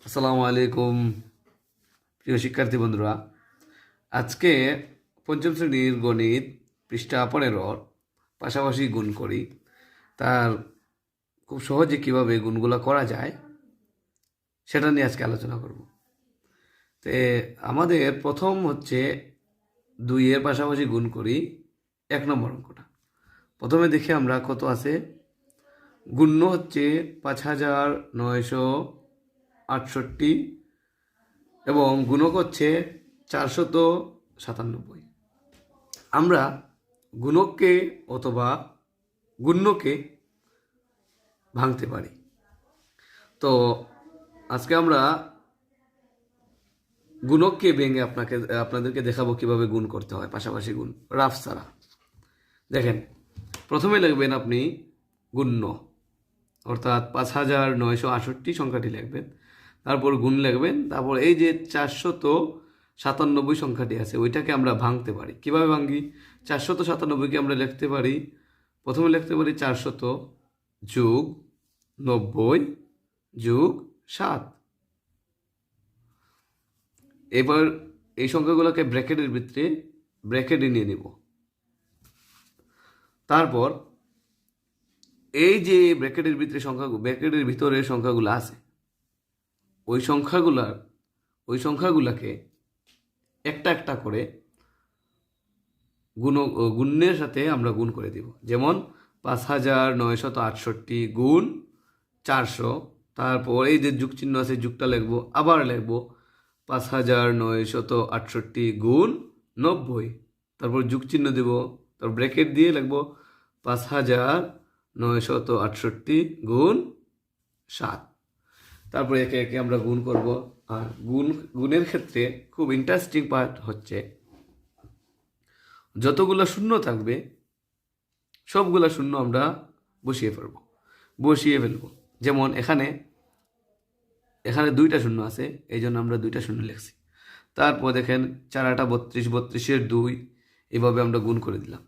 আসসালামু আলাইকুম প্রিয় শিক্ষার্থী বন্ধুরা। আজকে পঞ্চম শ্রেণীর গণিত পৃষ্ঠা 15 পাশাপাশি গুণ করি তার খুব সহজে কিভাবে গুণগুলো করা যায় সেটা নিয়ে আজকে আলোচনা করব। তে আমাদের প্রথম হচ্ছে 2 এর পাশাপাশি গুণ করি 1 নম্বর অঙ্কটা। প্রথমে দেখি আমরা কত আছে। গুণ্য হচ্ছে 5968 এবং গুণক হচ্ছে 497। আমরা গুণককে অথবা গুণ্যকে ভাঙতে পারি। তো আজকে আমরা গুণককে ভেঙে আপনাদেরকে দেখাবো কিভাবে গুণ করতে হয়, পাশাপাশি গুণ রাফ ছাড়া। দেখেন, প্রথমে লিখবেন আপনি গুণ্য, অর্থাৎ 5968 সংখ্যাটি লিখবেন, তারপর গুণ লিখবেন, তারপর এই যে 497 সংখ্যাটি আছে ওইটাকে আমরা ভাঙতে পারি। কিভাবে ভাঙি? 497কে আমরা লিখতে পারি, প্রথমে লিখতে পারি 400 যোগ 90 যোগ 7। এবার এই সংখ্যাগুলোকে ব্র্যাকেটের ভিতরে ব্র্যাকেটে নিয়ে নিব। তারপর এই যে ব্র্যাকেটের ভিতরের সংখ্যাগুলো আছে ওই সংখ্যাগুলাকে একটা একটা করে গুণের সাথে আমরা গুণ করে দিব। যেমন 5968 গুণ 400, তারপর এই যে যুগ চিহ্ন আছে যুগটা লিখবো, আবার লিখবো 5968 গুণ 90, তারপর যুগ চিহ্ন দেব, তারপর ব্র্যাকেট দিয়ে লিখবো 5968 গুণ 7। তারপরে একে একে আমরা গুণ করব। আর গুণের ক্ষেত্রে খুব ইন্টারেস্টিং পার্ট হচ্ছে যতগুলো শূন্য থাকবে সবগুলা শূন্য আমরা বসিয়ে ফেলবো। যেমন এখানে 2টা শূন্য আছে, এই জন্য আমরা 2টা শূন্য লিখছি। তারপর দেখেন 4 32, 32-এর 2, এভাবে আমরা গুণ করে দিলাম।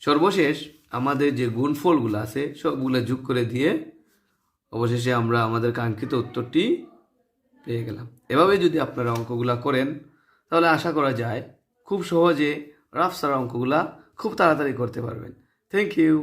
সর্বশেষ আমাদের যে গুণফলগুলো আছে সবগুলো যোগ করে দিয়ে অবশেষে আমরা আমাদের কাঙ্ক্ষিত উত্তরটি পেয়ে গেলাম। এভাবে যদি আপনারা অঙ্কগুলা করেন তাহলে আশা করা যায় খুব সহজে রাফ ছাড়া অঙ্কগুলা খুব তাড়াতাড়ি করতে পারবেন। Thank you.